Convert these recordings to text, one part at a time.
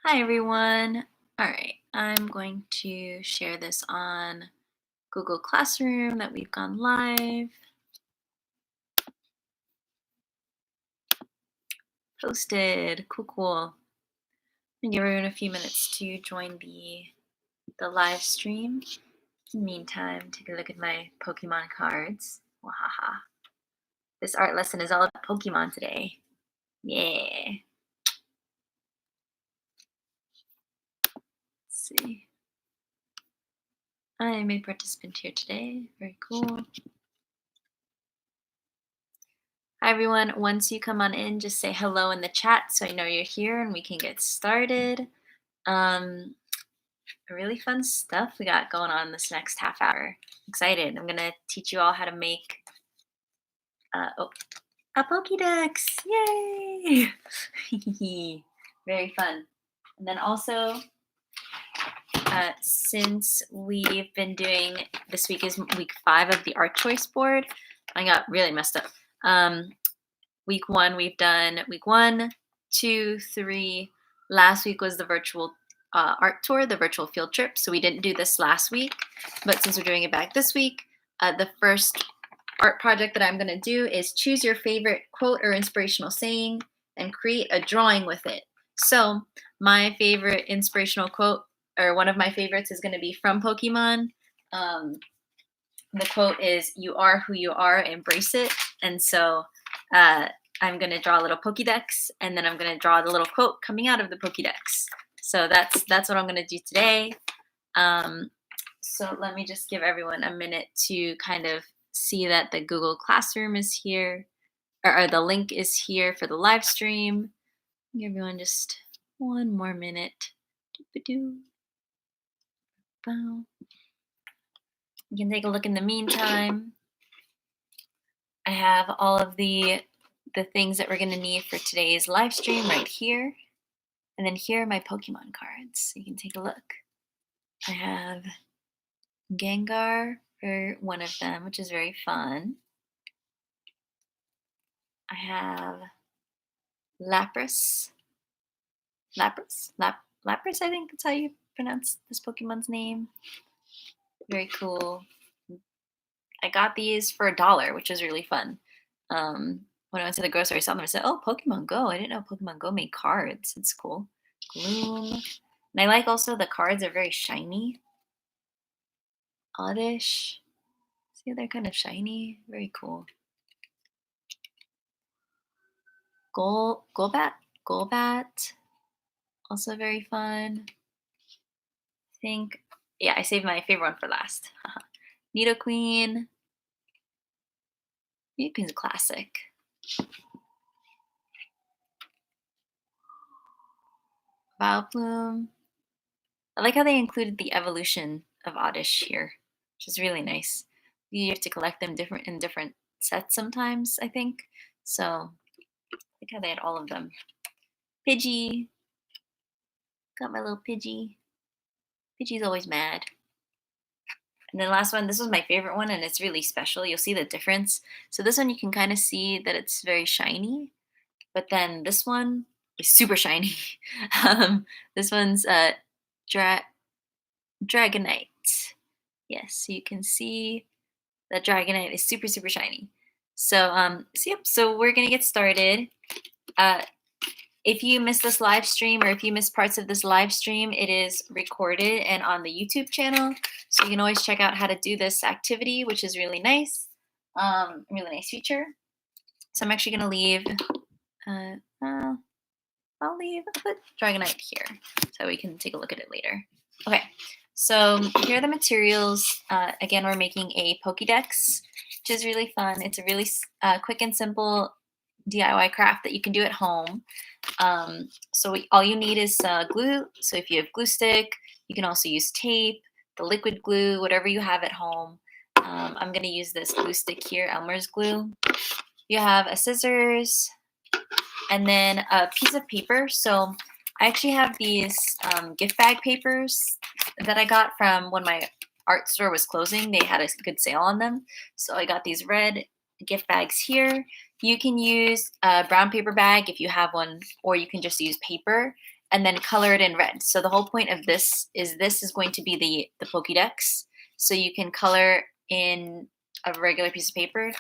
Hi everyone. All right, I'm going to share this on Google Classroom that we've gone live. Posted. Cool, cool. I'm gonna give everyone a few minutes to join the live stream. In the meantime, take a look at my Pokemon cards. Wahaha. This art lesson is all about Pokemon today. Yeah. Let's see. I am a participant here today. Very cool. Hi everyone, once you come on in, just say hello in the chat so I know you're here and we can get started. Um, really fun stuff we got going on this next half hour. Excited. I'm gonna teach you all how to make a Pokédex. Yay! Very fun. And then also, since we've been doing, this week is week 5 of the art choice board. I got really messed up. Week 1, we've done week 1, 2, 3. Last week was the virtual art tour, the virtual field trip. So we didn't do this last week, but since we're doing it back this week, the first art project that I'm going to do is choose your favorite quote or inspirational saying and create a drawing with it. So my favorite inspirational quote, or one of my favorites, is going to be from Pokemon. The quote is, "You are who you are, embrace it." And so I'm going to draw a little Pokédex, and then I'm going to draw the little quote coming out of the Pokédex. So that's what I'm going to do today. So let me just give everyone a minute to kind of see that the Google Classroom is here, or the link is here for the live stream. Give everyone just one more minute. You can take a look in the meantime. I have all of the things that we're going to need for today's live stream right here. And then here are my Pokemon cards. So you can take a look. I have Gengar for one of them, which is very fun. I have Lapras. Lapras, I think that's how you pronounce this Pokemon's name. Very cool. I got these for $1, which was really fun. When I went to the grocery, I saw them and said, "Oh, Pokemon Go! I didn't know Pokemon Go made cards. It's cool." Gloom. And I like also the cards are very shiny. Oddish. See, they're kind of shiny. Very cool. Golbat. Also very fun. I think, yeah, I saved my favorite one for last. Nidoqueen. Nidoqueen's a classic. Vileplume. I like how they included the evolution of Oddish here, which is really nice. You have to collect them in different sets sometimes, I think. So I like how they had all of them. Pidgey. Got my little Pidgey. Pidgey's always mad. And then last one, this was my favorite one, and it's really special. You'll see the difference. So this one, you can kind of see that it's very shiny, but then this one is super shiny. This one's Dragonite. Yes, so you can see that Dragonite is super, super shiny. So, so we're gonna get started. If you missed this live stream, or if you missed parts of this live stream, it is recorded and on the YouTube channel. So you can always check out how to do this activity, which is really nice. Really nice feature. So I'm actually gonna leave, I'll put Dragonite here so we can take a look at it later. Okay, so here are the materials. Again, we're making a Pokédex, which is really fun. It's a really quick and simple DIY craft that you can do at home. So all you need is glue. So if you have glue stick, you can also use tape, the liquid glue, whatever you have at home. I'm going to use this glue stick here, Elmer's glue. You have a scissors and then a piece of paper. So I actually have these gift bag papers that I got from when my art store was closing. They had a good sale on them. So I got these red gift bags here. You can use a brown paper bag if you have one, or you can just use paper. and then color it in red. So the whole point of this is going to be the Pokédex. So you can color in a regular piece of paper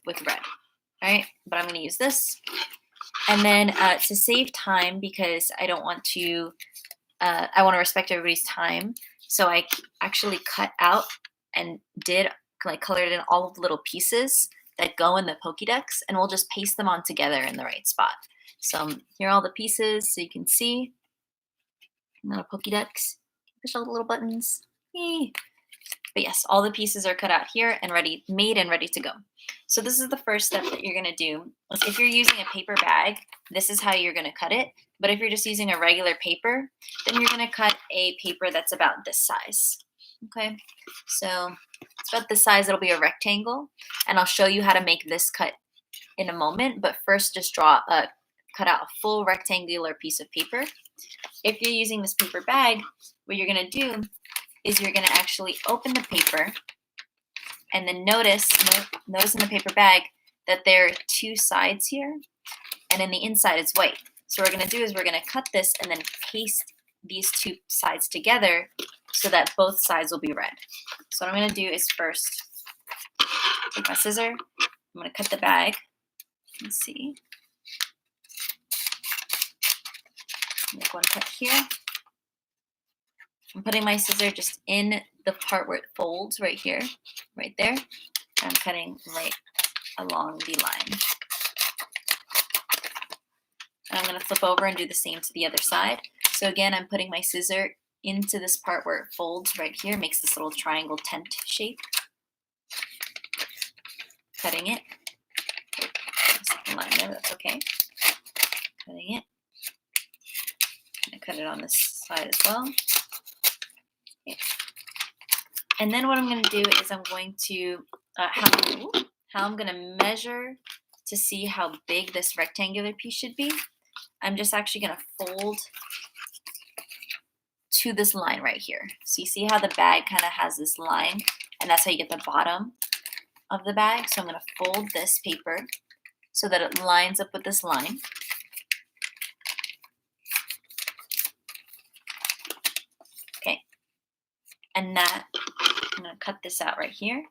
with red. All right, but I'm going to use this. And then to save time, because I don't want to, I want to respect everybody's time. So I actually cut out and did colored in all of the little pieces that go in the Pokédex, and we'll just paste them on together in the right spot. So here are all the pieces, so you can see. Little Pokédex. Push all the little buttons. Yay. But yes, all the pieces are cut out here and made and ready to go. So this is the first step that you're going to do. If you're using a paper bag, this is how you're going to cut it. But if you're just using a regular paper, then you're going to cut a paper that's about this size. Okay, so it's about this size. It'll be a rectangle, and I'll show you how to make this cut in a moment. But first, just cut out a full rectangular piece of paper. If you're using this paper bag, what you're going to do is you're going to actually open the paper, and then notice in the paper bag that there are two sides here, and in the inside it's white. So what we're going to do is we're going to cut this and then paste these two sides together so that both sides will be red. So what I'm going to do is first take my scissor. I'm going to cut the bag. Let's see. Make one cut here. I'm putting my scissor just in the part where it folds right here, right there. I'm cutting right along the line. And I'm going to flip over and do the same to the other side. So again, I'm putting my scissor into this part where it folds right here, makes this little triangle tent shape. Cutting it. Second line there, that's okay. Cutting it. I'm going to cut it on this side as well. Okay. And then what I'm going to do is I'm going to, how I'm going to measure to see how big this rectangular piece should be. I'm just actually going to fold to this line right here. So you see how the bag kind of has this line, and that's how you get the bottom of the bag. So I'm going to fold this paper so that it lines up with this line. Okay. And that, I'm going to cut this out right here.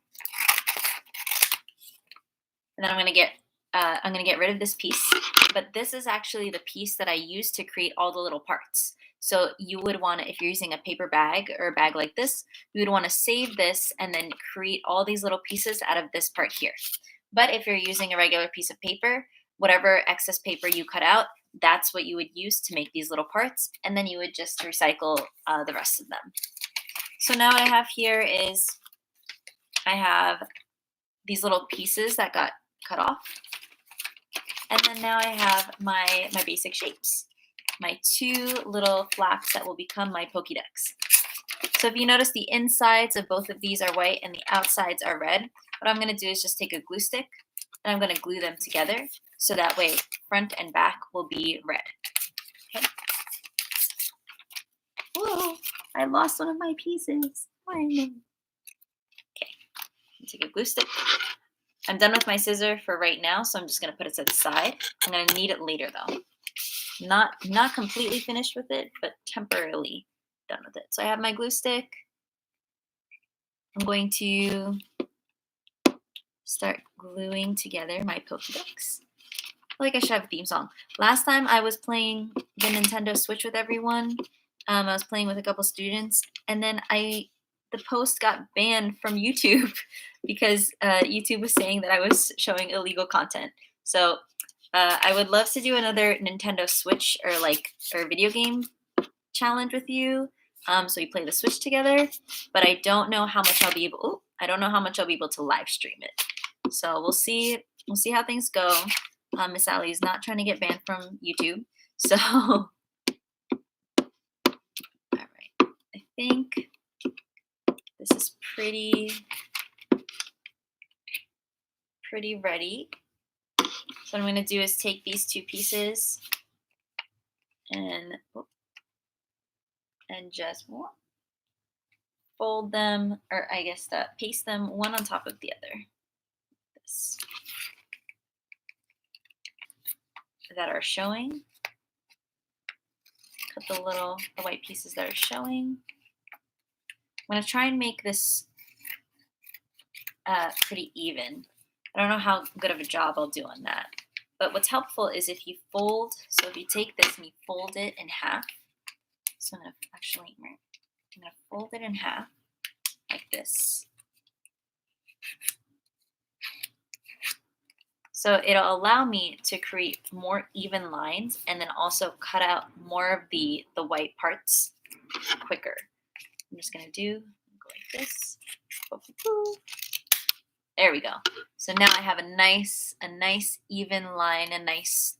And then I'm going to get rid of this piece. But this is actually the piece that I used to create all the little parts. So you would want to, if you're using a paper bag or a bag like this, you would want to save this and then create all these little pieces out of this part here. But if you're using a regular piece of paper, whatever excess paper you cut out, that's what you would use to make these little parts. And then you would just recycle the rest of them. So now what I have here is I have these little pieces that got cut off. And then now I have my basic shapes, my two little flaps that will become my Pokédex. So if you notice, the insides of both of these are white and the outsides are red. What I'm going to do is just take a glue stick and I'm going to glue them together so that way front and back will be red. Okay. Whoa, I lost one of my pieces. Okay, take a glue stick. I'm done with my scissor for right now, so I'm just going to put it to the side. I'm going to need it later, though. Not completely finished with it, but temporarily done with it. So I have my glue stick. I'm going to start gluing together my Pokédex. I feel like I should have a theme song. Last time I was playing the Nintendo Switch with everyone. I was playing with a couple students, and then the post got banned from YouTube because YouTube was saying that I was showing illegal content. So I would love to do another Nintendo Switch or video game challenge with you. So we play the Switch together, but I don't know how much I'll be able. I don't know how much I'll be able to live stream it. So we'll see. We'll see how things go. Miss Allie is not trying to get banned from YouTube. So all right, I think this is pretty ready. So what I'm going to do is take these two pieces and just fold them, or I guess paste them one on top of the other. This. That are showing. put the white pieces that are showing. I'm going to try and make this pretty even. I don't know how good of a job I'll do on that. But what's helpful is if you fold, so if you take this and you fold it in half. So I'm going to fold it in half like this. So it'll allow me to create more even lines and then also cut out more of the white parts quicker. I'm just going to go like this. There we go. So now I have a nice even line, a nice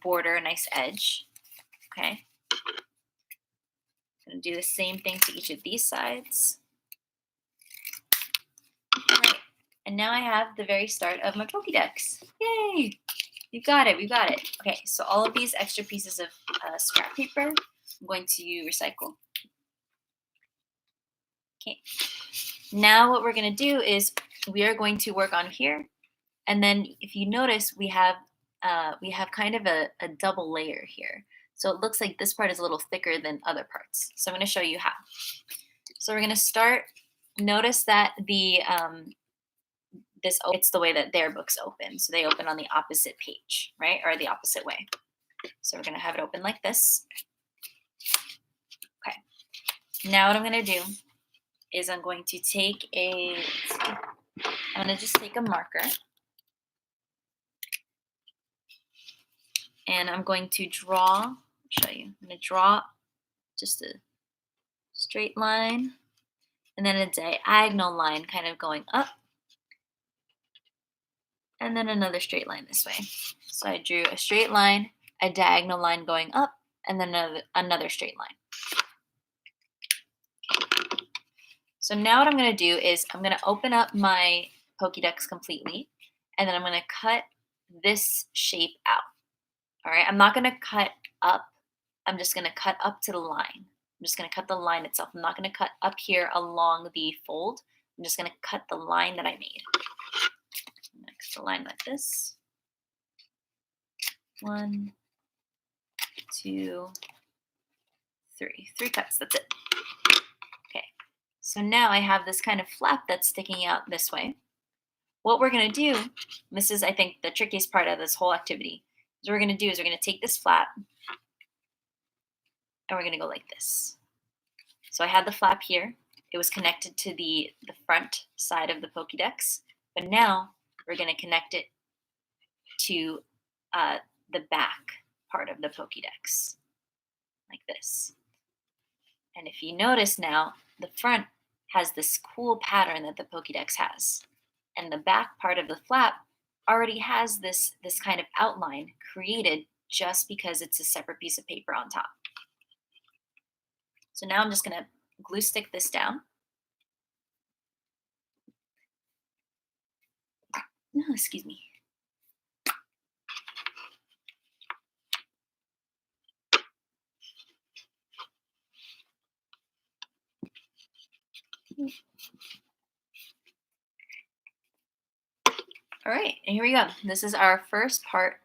border, a nice edge. Okay. I'm going to do the same thing to each of these sides. All right. And now I have the very start of my Pokédex. Yay! We got it. Okay, so all of these extra pieces of scrap paper, I'm going to recycle. Okay. Now what we're going to do is we are going to work on here. And then if you notice, we have kind of a double layer here. So it looks like this part is a little thicker than other parts. So I'm going to show you how. So we're going to start. Notice that it's the way that their books open. So they open on the opposite page, right? Or the opposite way. So we're going to have it open like this. Okay. Now what I'm going to do is I'm going to take I'm going to just take a marker. And I'm going to draw, I'll show you. I'm going to draw just a straight line and then a diagonal line kind of going up. And then another straight line this way. So I drew a straight line, a diagonal line going up, and then another straight line. So now what I'm going to do is I'm going to open up my Pokédex completely, and then I'm going to cut this shape out. All right, I'm not going to cut up. I'm just going to cut up to the line. I'm just going to cut the line itself. I'm not going to cut up here along the fold. I'm just going to cut the line that I made. Next, a line like this. 1, 2, 3. 3 cuts, that's it. Okay, so now I have this kind of flap that's sticking out this way. What we're going to do, this is, I think, the trickiest part of this whole activity, is what we're going to do is we're going to take this flap and we're going to go like this. So I had the flap here. It was connected to the front side of the Pokédex, but now we're going to connect it to the back part of the Pokédex, like this. And if you notice now, the front has this cool pattern that the Pokédex has, and the back part of the flap already has this kind of outline created just because it's a separate piece of paper on top. So now I'm just going to glue stick this down. No, excuse me. All right, and here we go. This is our first part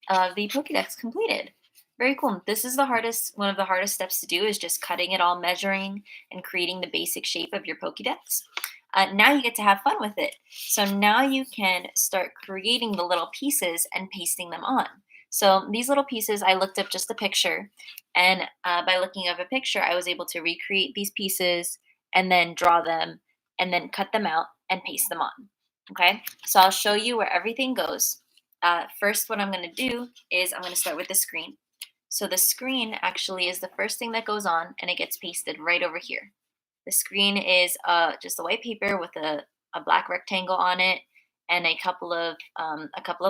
of the Pokédex completed. Very cool. This is one of the hardest steps to do is just cutting it all, measuring, and creating the basic shape of your Pokédex. Now you get to have fun with it. So now you can start creating the little pieces and pasting them on. So these little pieces, I looked up just a picture, and by looking up a picture, I was able to recreate these pieces and then draw them and then cut them out and paste them on. Okay, so I'll show you where everything goes. First, what I'm going to do is I'm going to start with the screen. So the screen actually is the first thing that goes on, and it gets pasted right over here. The screen is just a white paper with a black rectangle on it and a couple of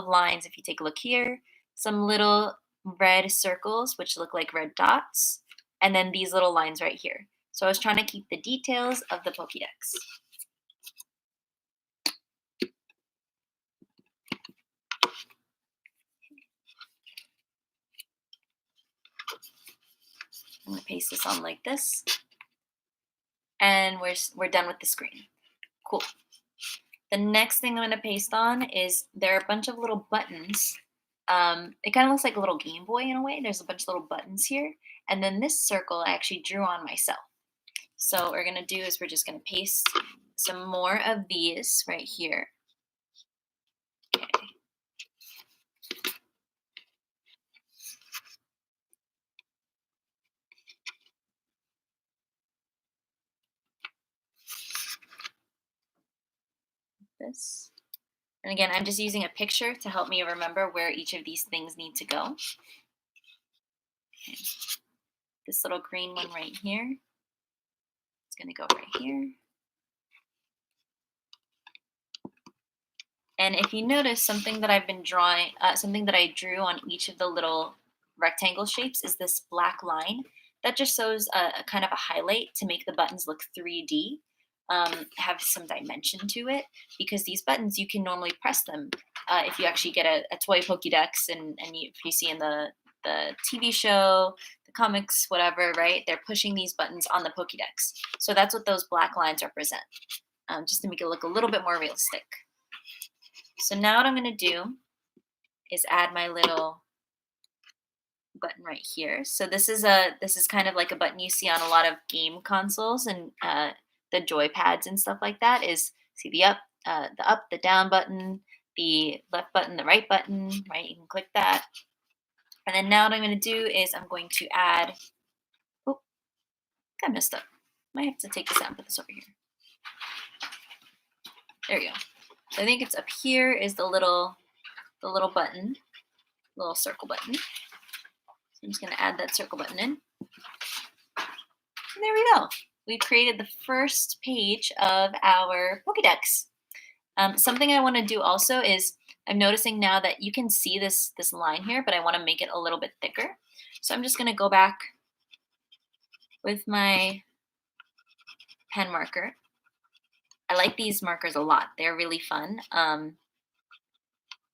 lines. If you take a look here, some little red circles which look like red dots, and then these little lines right here. So I was trying to keep the details of the Pokédex. I'm going to paste this on like this. And we're done with the screen. Cool. The next thing I'm going to paste on is there are a bunch of little buttons it kind of looks like a little Game Boy in a way. There's a bunch of little buttons here. And then this circle I actually drew on myself. So what we're going to do is we're just going to paste some more of these right here. Okay. This. And again, I'm just using a picture to help me remember where each of these things need to go. Okay. This little green one right here, it's going to go right here. And if you notice, something that I've been drawing, something that I drew on each of the little rectangle shapes is this black line. That just shows a kind of a highlight to make the buttons look 3D, have some dimension to it, because these buttons, you can normally press them. If you actually get a toy Pokédex and if you see in the TV show, the comics, whatever, right? They're pushing these buttons on the Pokédex. So that's what those black lines represent, just to make it look a little bit more realistic. So now what I'm going to do is add my little button right here. So this is kind of like a button you see on a lot of game consoles and the joy pads and stuff like that. Is see the up, the down button, the left button, the right button, right? You can click that. And then now what I'm going to do is I'm going to add, oh, I messed up. Might have to take this out and put this over here. There we go. So I think it's up here is the little button, little circle button. So I'm just going to add that circle button in. And there we go. We've created the first page of our Pokédex. Something I want to do also is I'm noticing now that you can see this line here, but I want to make it a little bit thicker. So I'm just going to go back with my pen marker. I like these markers a lot. They're really fun.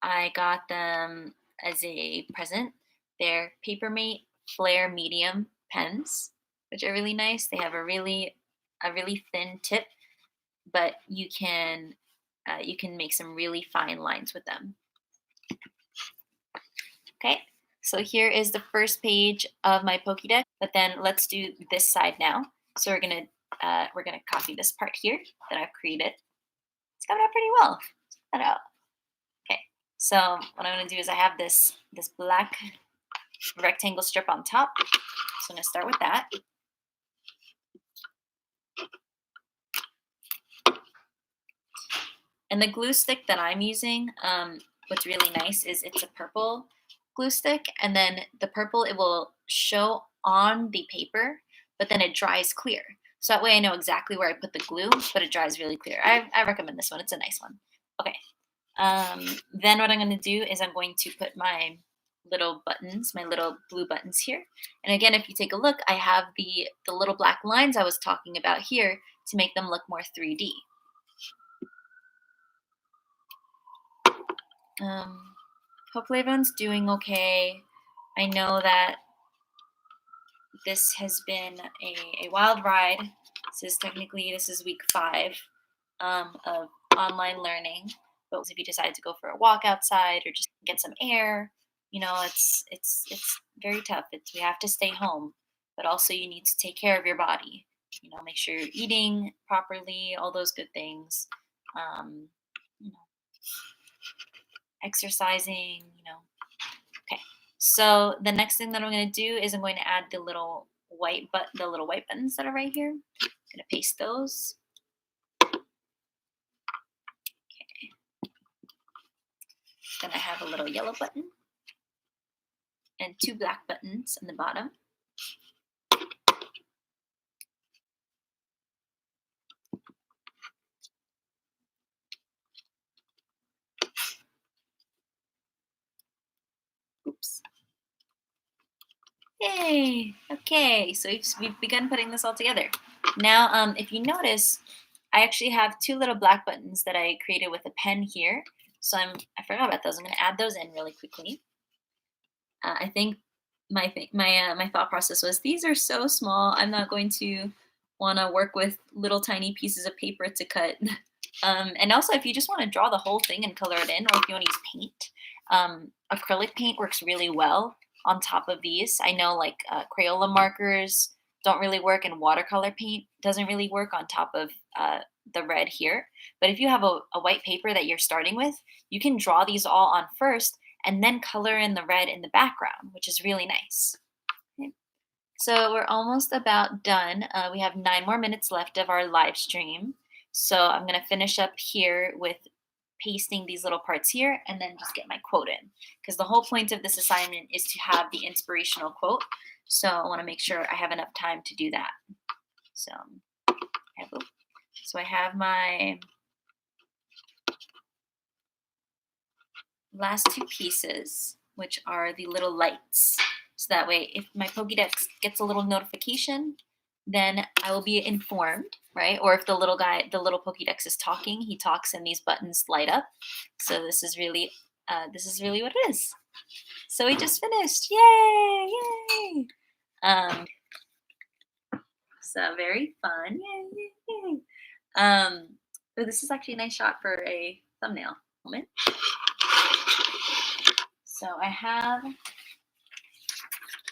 I got them as a present. They're Papermate Flare Medium pens, which are really nice. They have a really thin tip, but you can make some really fine lines with them. Okay, so here is the first page of my Pokédex. But then let's do this side now. So we're gonna copy this part here that I've created. It's coming out pretty well. Check that out. Okay, so what I'm gonna do is I have this black rectangle strip on top. So I'm gonna start with that. And the glue stick that I'm using, what's really nice is it's a purple glue stick, and then the purple, it will show on the paper, but then it dries clear. So that way I know exactly where I put the glue, but it dries really clear. I recommend this one. It's a nice one. Okay. Then what I'm going to do is I'm going to put my little buttons, my little blue buttons here. And again, if you take a look, I have the little black lines I was talking about here to make them look more 3D. Hopefully everyone's doing okay. I know that this has been a wild ride. This is week 5 of online learning. But if you decide to go for a walk outside or just get some air, you know, it's very tough. We have to stay home, but also you need to take care of your body. You know, make sure you're eating properly, all those good things. You know, exercising, you know. Okay, so the next thing that I'm going to do is I'm going to add the little white buttons that are right here. I'm going to paste those. Okay. Then I have a little yellow button and 2 black buttons on the bottom. Oops. Yay! Okay, so we've begun putting this all together. Now, if you notice, I actually have 2 little black buttons that I created with a pen here. So I forgot about those. I'm going to add those in really quickly. I think my thought process was these are so small. I'm not going to want to work with little tiny pieces of paper to cut. And also, if you just want to draw the whole thing and color it in, or if you want to use paint, Acrylic paint works really well on top of these. I know like Crayola markers don't really work, and watercolor paint doesn't really work on top of the red here. But if you have a white paper that you're starting with, you can draw these all on first and then color in the red in the background, which is really nice. Okay. So we're almost about done. We have 9 more minutes left of our live stream. So I'm going to finish up here with pasting these little parts here and then just get my quote in. Because the whole point of this assignment is to have the inspirational quote. So I want to make sure I have enough time to do that. So I have my last 2 pieces, which are the little lights. So that way, if my Pokédex gets a little notification, then I will be informed, right? Or if the little Pokédex is talking, he talks and these buttons light up. So this is really what it is. So we just finished. Yay! Yay! So very fun. Yay! Yay! Yay! Oh, this is actually a nice shot for a thumbnail. Moment. So I have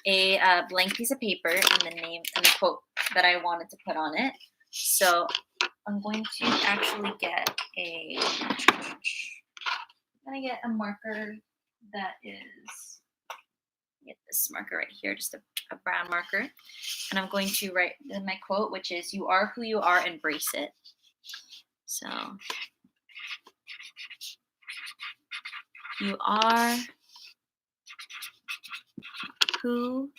a blank piece of paper and the name and the quote that I wanted to put on it. So I'm going to actually get a marker that is, get this marker right here, just a brown marker. And I'm going to write my quote, which is, "You are who you are, embrace it." So you are who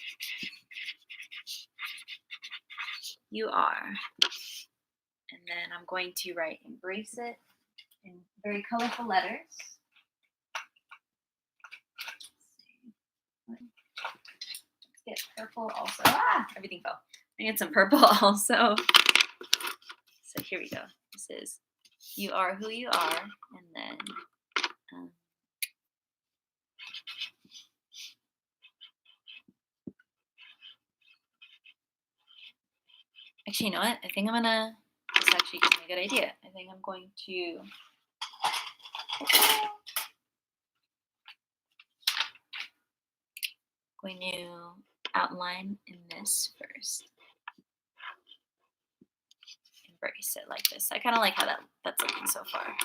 you are. And then I'm going to write "embrace it" in very colorful letters. Let's get purple also. Everything fell. I get some purple also. So here we go. This is "You are who you are," and then actually, you know what? I think this actually gives me a good idea. I think I'm going to outline in this first. Embrace it like this. I kind of like how that's looking so far.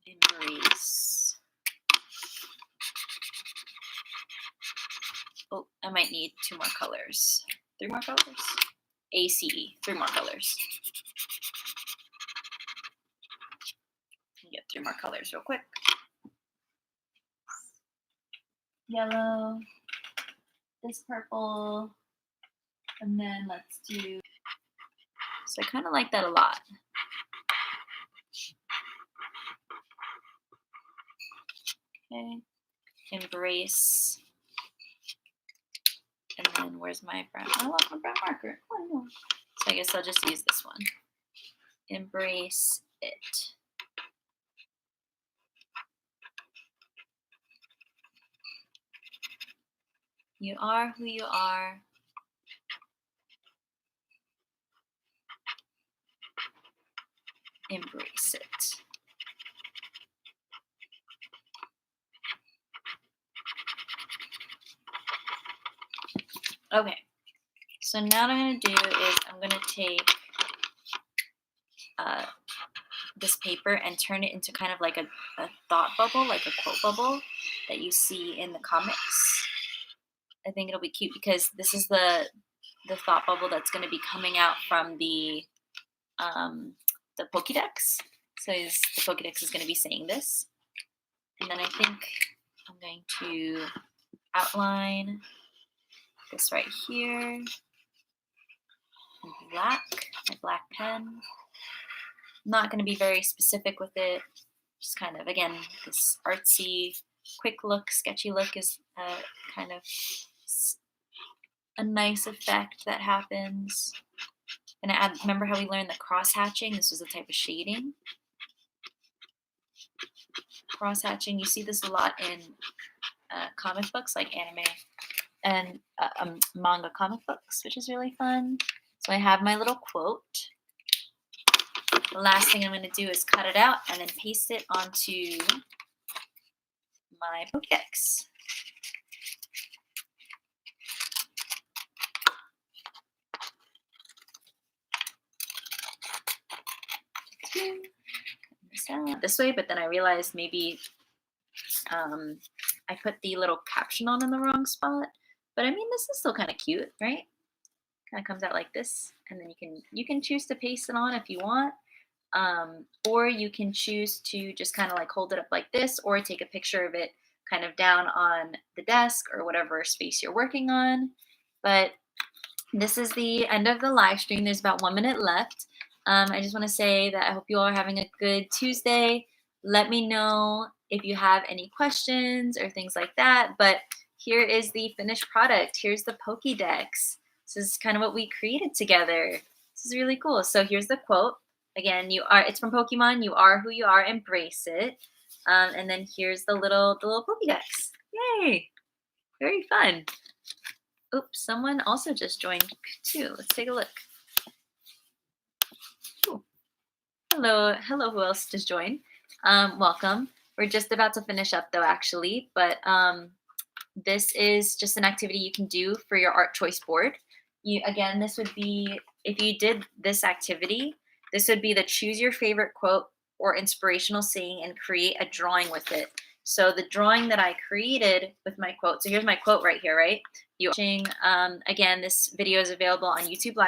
Embrace. Oh, I might need 2 more colors. 3 more colors? ACE, 3 more colors. Get 3 more colors real quick. Yellow, this purple, and then let's do, so I kind of like that a lot. Okay, embrace, and then where's my brown? I want my brown marker. Oh, no. So I guess I'll just use this one. Embrace it. You are who you are. Embrace it. Okay, so now what I'm going to do is I'm going to take this paper and turn it into kind of like a thought bubble, like a quote bubble that you see in the comics. I think it'll be cute because this is the thought bubble that's going to be coming out from the Pokédex. So the Pokédex is going to be saying this. And then I think I'm going to outline this right here in black, my black pen. I'm not going to be very specific with it. Just kind of, again, this artsy, quick look, sketchy look is kind of a nice effect that happens. And remember how we learned that cross hatching? This was a type of shading. Cross hatching, you see this a lot in comic books, like anime and manga comic books, which is really fun. So I have my little quote. The last thing I'm going to do is cut it out and then paste it onto my Pokédex. This way, but then I realized maybe I put the little caption on in the wrong spot. But I mean, this is still kind of cute, right? Kind of comes out like this, and then you can choose to paste it on if you want, or you can choose to just kind of like hold it up like this, or take a picture of it kind of down on the desk or whatever space you're working on. But this is the end of the live stream. There's about 1 minute left. I just want to say that I hope you all are having a good Tuesday. Let me know if you have any questions or things like that. But here is the finished product. Here's the Pokédex. This is kind of what we created together. This is really cool. So here's the quote. Again, it's from Pokemon. You are who you are. Embrace it. And then here's the little Pokédex. Yay! Very fun. Oops, someone also just joined too. Let's take a look. Ooh. Hello, who else just joined? Welcome. We're just about to finish up though, actually, but this is just an activity you can do for your art choice board. Again, this would be, if you did this activity, this would be the choose your favorite quote or inspirational saying and create a drawing with it. So the drawing that I created with my quote, so here's my quote right here, right? Again, this video is available on YouTube Live.